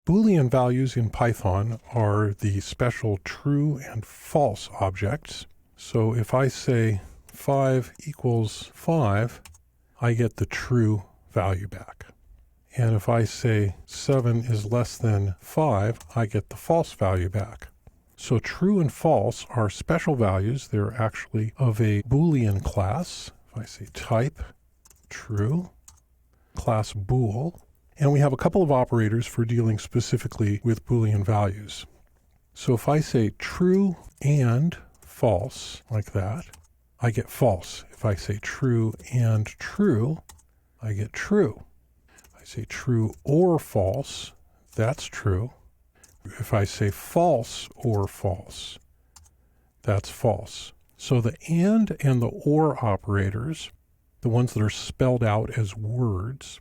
Boolean values in Python are the special true and false objects. So if I say 5 equals 5, I get the true value back. And if I say 7 is less than 5, I get the false value back. So true and false are special values. They're actually of a Boolean class. If I say type true, class bool, and we have a couple of operators for dealing specifically with Boolean values. So if I say true and false, like that, I get false. If I say true and true, I get true. If I say true or false, that's true. If I say false or false, that's false. So the and the or operators, the ones that are spelled out as words,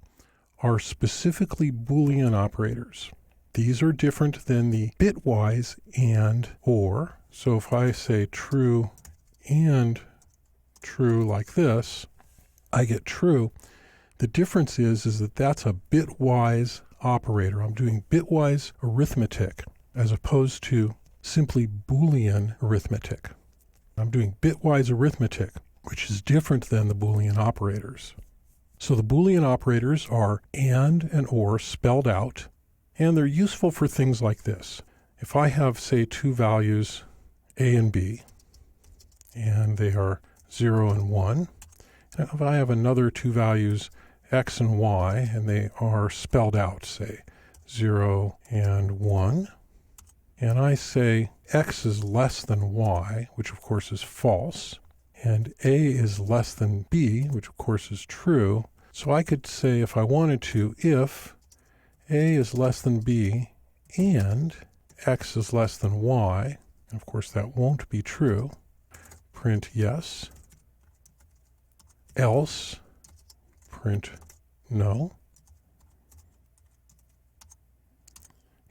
are specifically Boolean operators. These are different than the bitwise and or. So if I say true and true like this, I get true. The difference is that that's a bitwise operator. I'm doing bitwise arithmetic as opposed to simply Boolean arithmetic. I'm doing bitwise arithmetic, which is different than the Boolean operators. So the Boolean operators are and or spelled out, and they're useful for things like this. If I have, say, two values, a and b, and they are 0 and 1, and if I have another two values, x and y, and they are spelled out, say, 0 and 1, and I say x is less than y, which of course is false, and a is less than b, which of course is true. So I could say, if I wanted to, if a is less than b and x is less than y, and of course that won't be true, print yes, else print no,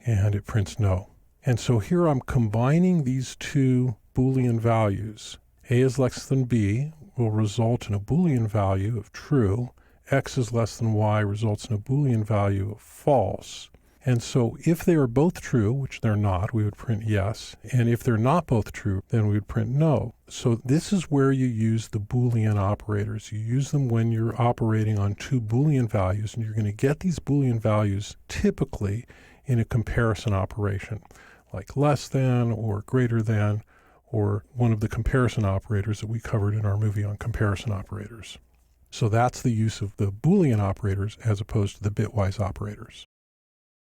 and it prints no. And so here I'm combining these two Boolean values. A is less than b will result in a Boolean value of true. X is less than y results in a Boolean value of false. And so if they are both true, which they're not, we would print yes. And if they're not both true, then we would print no. So this is where you use the Boolean operators. You use them when you're operating on two Boolean values, and you're going to get these Boolean values typically in a comparison operation, like less than or greater than, or one of the comparison operators that we covered in our movie on comparison operators. So that's the use of the Boolean operators as opposed to the bitwise operators.